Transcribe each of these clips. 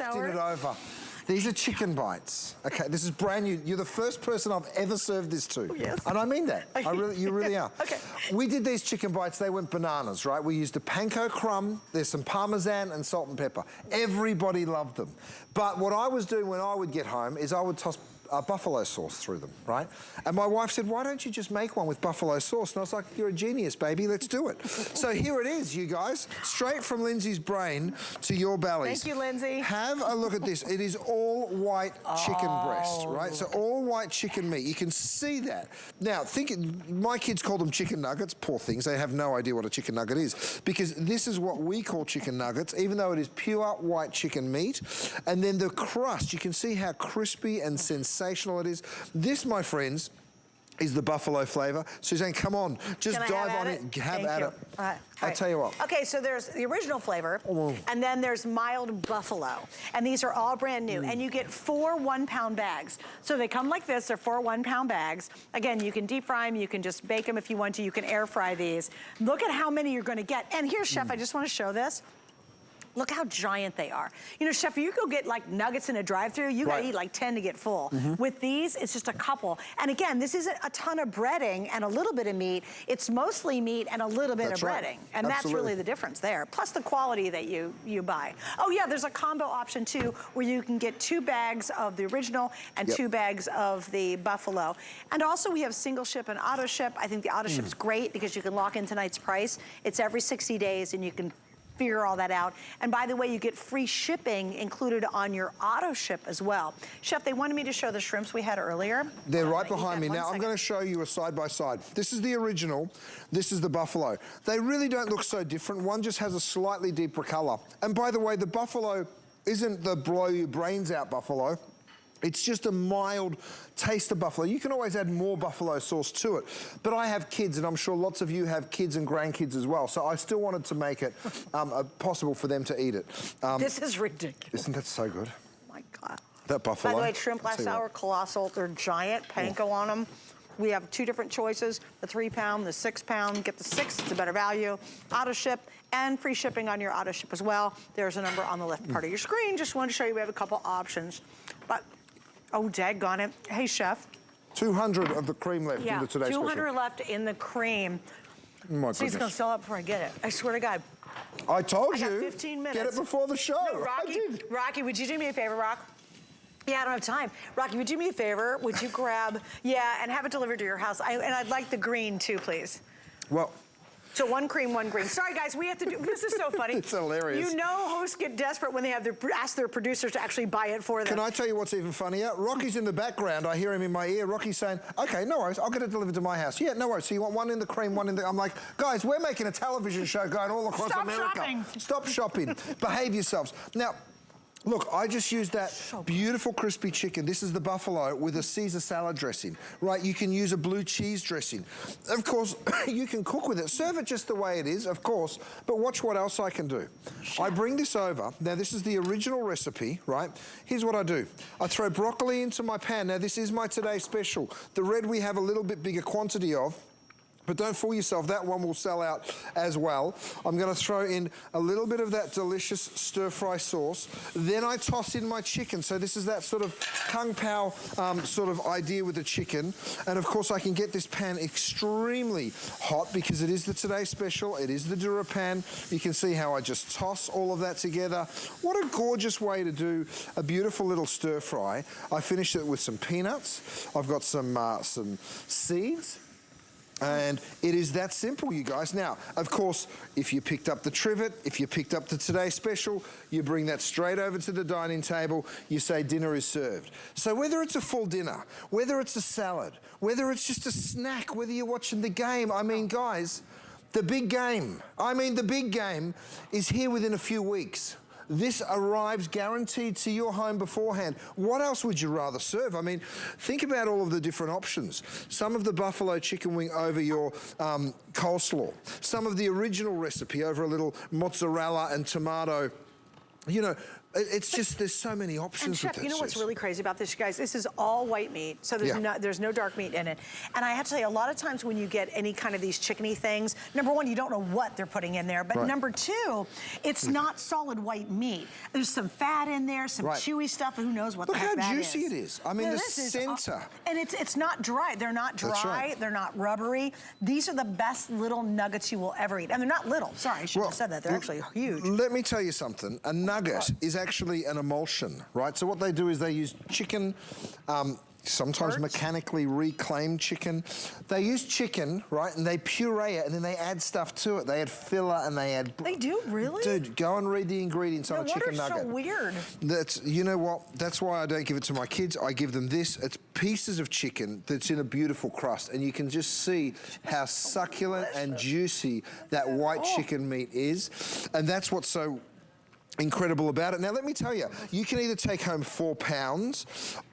it over. These are chicken bites. Okay, this is brand new. You're the first person I've ever served this to. Oh, yes. And I mean that. You really are. Okay. We did these chicken bites, they went bananas, right? We used a panko crumb, there's some Parmesan and salt and pepper. Everybody loved them. But what I was doing when I would get home is I would toss buffalo sauce through them, right? And my wife said, why don't you just make one with buffalo sauce? And I was like, you're a genius, baby, let's do it. So here it is, you guys, straight from Lindsay's brain to your bellies. Thank you, Lindsay. Have a look at this. It is all white chicken breast, right? So all white chicken meat. You can see that. Now, my kids call them chicken nuggets, poor things. They have no idea what a chicken nugget is, because this is what we call chicken nuggets, even though it is pure white chicken meat. And then the crust, you can see how crispy and sensational it is. This, my friends, is the buffalo flavor. Suzanne, come on, just dive on it. Have at it. I'll tell you what. Okay, so there's the original flavor, and then there's mild buffalo. And these are all brand new. And you get 4 1-pound bags. So they come like this, they're 4 1-pound bags. Again, you can deep fry them, you can just bake them if you want to, you can air fry these. Look at how many you're gonna get. And here, Chef, I just wanna show this. Look how giant they are. You know, Chef, you go get like nuggets in a drive-thru, you gotta eat like 10 to get full. With these, it's just a couple. And again, this isn't a ton of breading and a little bit of meat. It's mostly meat and a little bit of breading. And that's really the difference there. Plus the quality that you buy. Oh yeah, there's a combo option too, where you can get 2 bags of the original and 2 bags of the buffalo. And also we have single ship and auto ship. I think the auto ship's great because you can lock in tonight's price. It's every 60 days and you can figure all that out. And by the way, you get free shipping included on your auto ship as well. Chef, they wanted me to show the shrimps we had earlier. They're right behind me. Now I'm going to show you a side-by-side. This is the original, this is the buffalo. They really don't look so different. One just has a slightly deeper color. And by the way, the buffalo isn't the blow your brains out buffalo. It's just a mild taste of buffalo. You can always add more buffalo sauce to it. But I have kids, and I'm sure lots of you have kids and grandkids as well, so I still wanted to make it possible for them to eat it. This is ridiculous. Isn't that so good? Oh my God. That buffalo. By the way, shrimp last hour, colossal. They're giant, panko on them. We have 2 different choices, the 3-pound, the 6-pound. Get the 6, it's a better value. Auto ship and free shipping on your auto ship as well. There's a number on the left part of your screen. Just wanted to show you we have a couple options. But oh, daggone it. Hey, Chef. 200 of the cream left in the Today Special. 200 left in the cream. Oh my goodness. She's gonna sell up before I get it. I swear to God. I told you. I got 15 minutes. Get it before the show. No, Rocky, would you do me a favor, Rock? Yeah, I don't have time. Rocky, would you do me a favor? Would you grab, and have it delivered to your house? And I'd like the green too, please. Well. So 1 cream, 1 green. Sorry guys, we have to do, this is so funny. It's hilarious. You know hosts get desperate when they have ask their producers to actually buy it for them. Can I tell you what's even funnier? Rocky's in the background, I hear him in my ear. Rocky's saying, okay, no worries, I'll get it delivered to my house. Yeah, no worries, so you want 1 in the cream, 1 in the, I'm like, guys, we're making a television show going all across America. Shopping. Stop shopping. Behave yourselves. Now, look, I just used that beautiful crispy chicken. This is the buffalo with a Caesar salad dressing, right? You can use a blue cheese dressing. Of course, you can cook with it. Serve it just the way it is, of course, but watch what else I can do. I bring this over. Now, this is the original recipe, right? Here's what I do. I throw broccoli into my pan. Now, this is my Today Special. The red we have a little bit bigger quantity of. But don't fool yourself, that one will sell out as well. I'm gonna throw in a little bit of that delicious stir-fry sauce. Then I toss in my chicken. So this is that sort of kung pao sort of idea with the chicken. And of course I can get this pan extremely hot because it is the Today Special, it is the DuraPan. You can see how I just toss all of that together. What a gorgeous way to do a beautiful little stir-fry. I finish it with some peanuts. I've got some seeds. And it is that simple, you guys. Now, of course, if you picked up the trivet, if you picked up the Today Special, you bring that straight over to the dining table, you say dinner is served. So whether it's a full dinner, whether it's a salad, whether it's just a snack, whether you're watching the game, I mean, guys, the big game, the big game is here within a few weeks. This arrives guaranteed to your home beforehand. What else would you rather serve? I mean, think about all of the different options. Some of the buffalo chicken wing over your coleslaw. Some of the original recipe over a little mozzarella and tomato. You know, It's just, there's so many options And Chef, with this. you know what's really crazy about this, you guys? This is all white meat, so there's no dark meat in it. And I have to tell you, a lot of times when you get any kind of these chickeny things, number one, you don't know what they're putting in there, but number two, it's not solid white meat. There's some fat in there, some chewy stuff, who knows what the heck that is. Look how juicy it is. I mean, the center. And it's not dry. They're not dry, they're not rubbery. These are the best little nuggets you will ever eat. And they're not little, sorry, I should have said that. They're actually huge. Let me tell you something. A nugget is actually an emulsion, right? So what they do is they use chicken, sometimes mechanically reclaimed chicken. They use chicken, right, and they puree it, and then they add stuff to it. They add filler and they add... They do, really? Dude, go and read the ingredients on a chicken nugget. So weird. That's, you know what? That's why I don't give it to my kids. I give them this. It's pieces of chicken that's in a beautiful crust, and you can just see how succulent and juicy that white chicken meat is, and that's what's so incredible about it. Now, let me tell you, you can either take home 4 pounds,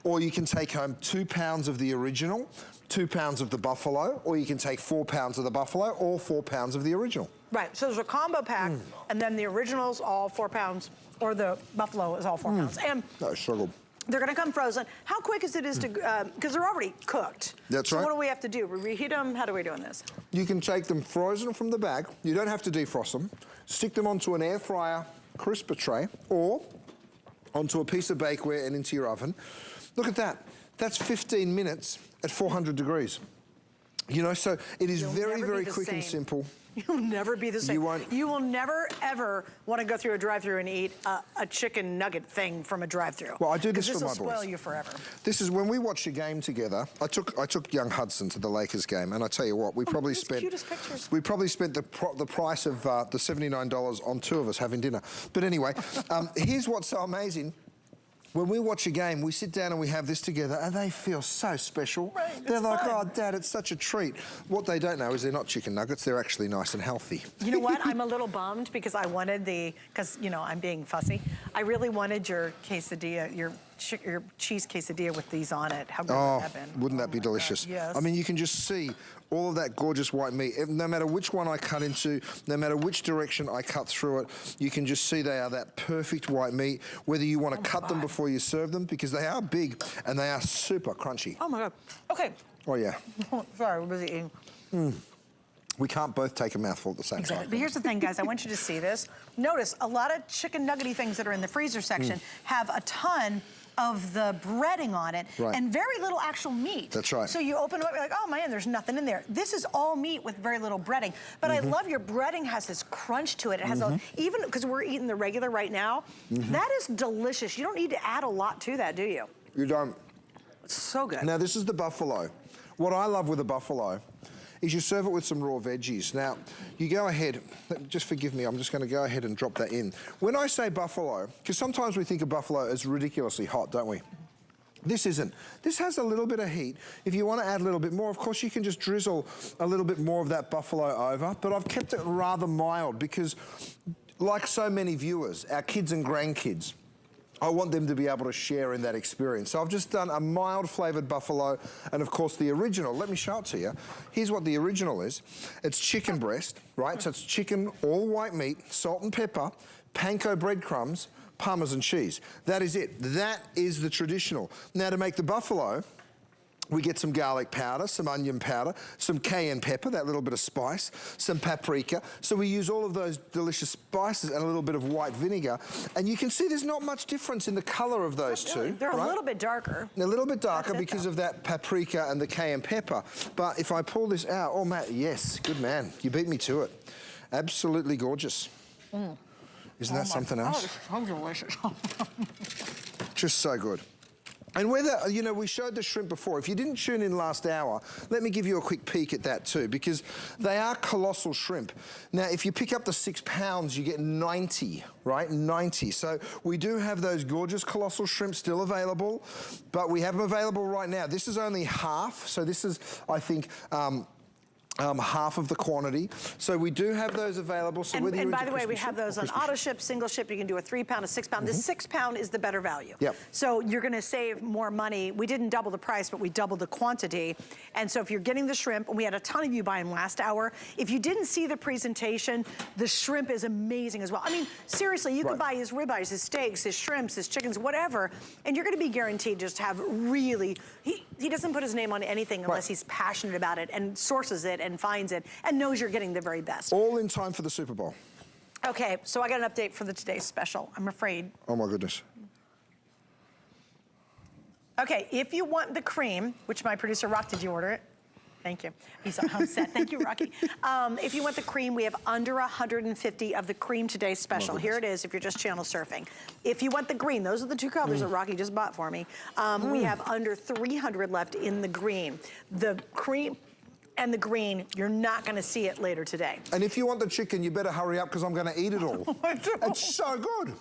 or you can take home 2 pounds of the original, 2 pounds of the buffalo, or you can take 4 pounds of the buffalo, or 4 pounds of the original. Right, so there's a combo pack, and then the original's all 4 pounds, or the buffalo is all 4 pounds. And I struggled. they're gonna come frozen. How quick is it to, because they're already cooked. That's right. So what do we have to do? We reheat them? How do we doing this? You can take them frozen from the bag. You don't have to defrost them. Stick them onto an air fryer crisper tray, or onto a piece of bakeware and into your oven. Look at that. That's 15 minutes at 400 degrees. You know, so it is very, very quick and simple. You'll never be the same. You won't. You will never, ever want to go through a drive-thru and eat a chicken nugget thing from a drive-thru. Well, I do this for my boys. This will spoil you forever. This is when we watch a game together. I took young Hudson to the Lakers game, and I tell you what, we probably spent cutest pictures. We probably spent the price of the $79 on 2 of us having dinner. But anyway, here's what's so amazing. When we watch a game, we sit down and we have this together, and they feel so special. Right, they're like, fun. oh, Dad, it's such a treat. What they don't know is they're not chicken nuggets. They're actually nice and healthy. You know what? I'm a little bummed because I wanted because, you know, I'm being fussy. I really wanted your quesadilla, your cheese quesadilla with these on it. How good would that have been? Wouldn't that be delicious? God, yes. I mean, you can just see all of that gorgeous white meat. No matter which one I cut into, no matter which direction I cut through it, you can just see they are that perfect white meat, whether you want to cut them before you serve them, because they are big and they are super crunchy. Oh my God. Okay. Oh, yeah. Sorry, we're busy eating. We can't both take a mouthful at the same time. But here's the thing, guys. I want you to see this. Notice a lot of chicken nuggety things that are in the freezer section have a ton of the breading on it and very little actual meat. That's right. So you open it up, you're like, oh man, there's nothing in there. This is all meat with very little breading. But I love your breading has this crunch to it. It has even, because we're eating the regular right now, that is delicious. You don't need to add a lot to that, do you? You don't. It's so good. Now, this is the buffalo. What I love with a buffalo is you serve it with some raw veggies. Now, you go ahead, just forgive me, I'm just gonna go ahead and drop that in. When I say buffalo, because sometimes we think of buffalo as ridiculously hot, don't we? This isn't. This has a little bit of heat. If you want to add a little bit more, of course, you can just drizzle a little bit more of that buffalo over, but I've kept it rather mild because, like so many viewers, our kids and grandkids, I want them to be able to share in that experience. So I've just done a mild flavoured buffalo, and of course the original, let me show it to you. Here's what the original is. It's chicken breast, right? So it's chicken, all white meat, salt and pepper, panko breadcrumbs, Parmesan cheese. That is it. That is the traditional. Now to make the buffalo, we get some garlic powder, some onion powder, some cayenne pepper, that little bit of spice, some paprika. So we use all of those delicious spices and a little bit of white vinegar. And you can see there's not much difference in the color of those two. They're a little bit darker. They're a little bit darker because of that paprika and the cayenne pepper. But if I pull this out, oh, Matt, yes, good man. You beat me to it. Absolutely gorgeous. Isn't that something else? Oh, it's so delicious. Just so good. And whether, you know, we showed the shrimp before. If you didn't tune in last hour, let me give you a quick peek at that too, because they are colossal shrimp. Now, if you pick up the 6 pounds, you get 90, right? 90. So we do have those gorgeous colossal shrimp still available, but we have them available right now. This is only half, so this is, I think, half of the quantity. So we do have those available. So and by the way, we have those on auto ship, single ship. You can do a 3 pound, a 6 pound. The 6 pound is the better value. Yep. So you're gonna save more money. We didn't double the price, but we doubled the quantity. And so if you're getting the shrimp, and we had a ton of you buying last hour, if you didn't see the presentation, the shrimp is amazing as well. I mean, seriously, you could buy his ribeyes, his steaks, his shrimps, his chickens, whatever, and you're gonna be guaranteed just to have really, he doesn't put his name on anything unless he's passionate about it and sources it and finds it and knows you're getting the very best. All in time for the Super Bowl. Okay, so I got an update for the today's special, I'm afraid. Oh my goodness. Okay, if you want the cream, which my producer Rock, did you order it? Thank you. He's on set. Thank you, Rocky. If you want the cream, we have under 150 of the cream today special. Here it is if you're just channel surfing. If you want the green, those are the two colors that Rocky just bought for me. We have under 300 left in the green. The cream and the green, you're not gonna see it later today. And if you want the chicken, you better hurry up because I'm gonna eat it all. It's so good.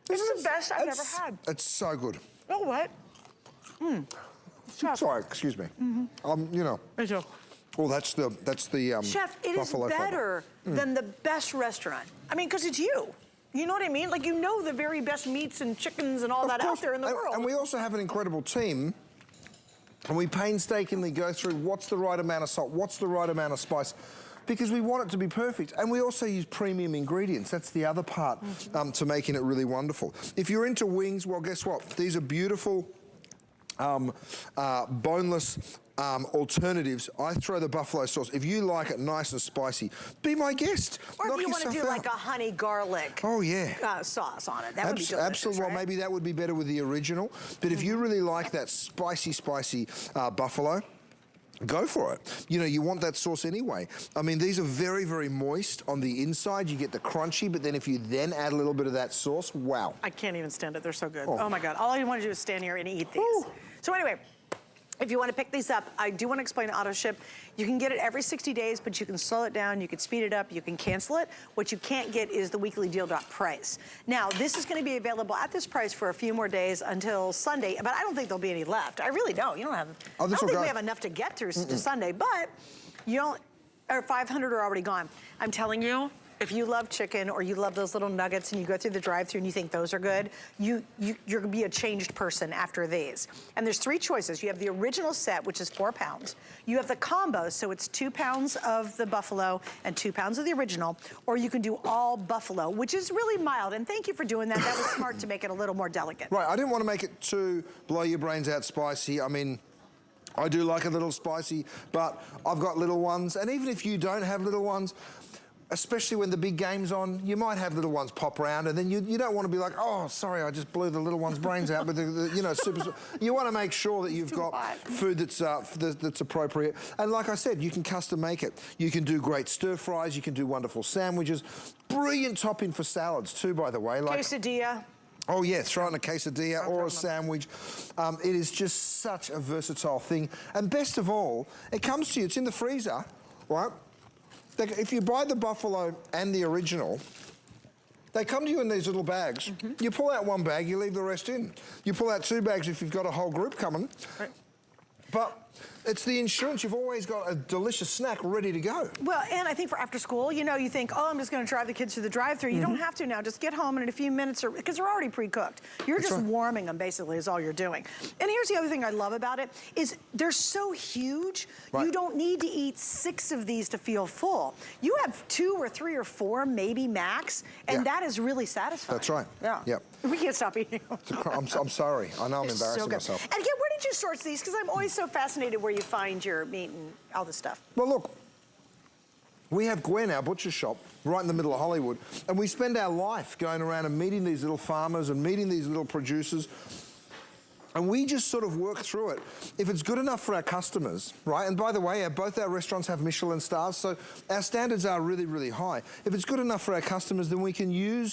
It's the best I've ever had. It's so good. You know what? Sorry, excuse me. You know. Oh, that's the Chef, it is better than the best restaurant. I mean, because it's you. You know what I mean? Like, you know the very best meats and chickens and all that out there in the world. And we also have an incredible team. And we painstakingly go through what's the right amount of salt, what's the right amount of spice, because we want it to be perfect. And we also use premium ingredients. That's the other part to making it really wonderful. If you're into wings, well, guess what? These are beautiful boneless alternatives. I throw the buffalo sauce. If you like it nice and spicy, be my guest. Or Knock if you want to do out. like a honey garlic sauce on it, that would be delicious, absolutely. right? Well, maybe that would be better with the original. But if you really like that spicy buffalo, go for it. You know, you want that sauce anyway. I mean, these are very, very moist on the inside. You get the crunchy, but then if you then add a little bit of that sauce, wow. I can't even stand it. They're so good. Oh my God. All I want to do is stand here and eat these. So anyway, if you want to pick these up, I do want to explain auto ship. You can get it every 60 days, but you can slow it down, you can speed it up, you can cancel it. What you can't get is the weekly deal drop price. Now, this is going to be available at this price for a few more days until Sunday, but I don't think there'll be any left. I really don't. You don't have, I don't think we have enough to get through to Sunday, but you don't, or 500 are already gone. I'm telling you, if you love chicken or you love those little nuggets and you go through the drive-thru and you think those are good, you're gonna be a changed person after these. And there's 3 choices. You have the original set, which is 4 pounds. You have the combo, so it's 2 pounds of the buffalo and 2 pounds of the original, or you can do all buffalo, which is really mild. And thank you for doing that. That was smart to make it a little more delicate. Right, I didn't want to make it too blow your brains out spicy. I mean, I do like a little spicy, but I've got little ones. And even if you don't have little ones, especially when the big game's on, you might have little ones pop around, and then you don't want to be like, oh, sorry, I just blew the little one's brains out. But you know, you want to make sure that you've got food that's appropriate. And like I said, you can custom make it. You can do great stir fries. You can do wonderful sandwiches. Brilliant topping for salads too, by the way. Like quesadilla. Oh yeah, throw it in a quesadilla or a sandwich. It is just such a versatile thing. And best of all, it comes to you. It's in the freezer, right? If you buy the buffalo and the original, they come to you in these little bags. You pull out 1 bag, you leave the rest in. You pull out 2 bags if you've got a whole group coming. Right. But it's the insurance. You've always got a delicious snack ready to go. Well, and I think for after school, you know, you think, oh, I'm just going to drive the kids through the drive-thru. You don't have to now. Just get home and in a few minutes, because they're already pre-cooked. You're just warming them, basically, is all you're doing. And here's the other thing I love about it, is they're so huge, you don't need to eat 6 of these to feel full. You have 2 or 3 or 4, maybe max, and that is really satisfying. That's right. Yeah. Yep. We can't stop eating. I'm sorry. I know I'm embarrassing myself. And again, where did you source these? Because I'm always so fascinated where you find your meat and all this stuff. Well, look, we have Gwen, our butcher shop, right in the middle of Hollywood, and we spend our life going around and meeting these little farmers and meeting these little producers. And we just sort of work through it. If it's good enough for our customers, right? And by the way, both our restaurants have Michelin stars, so our standards are really, really high. If it's good enough for our customers, then we can use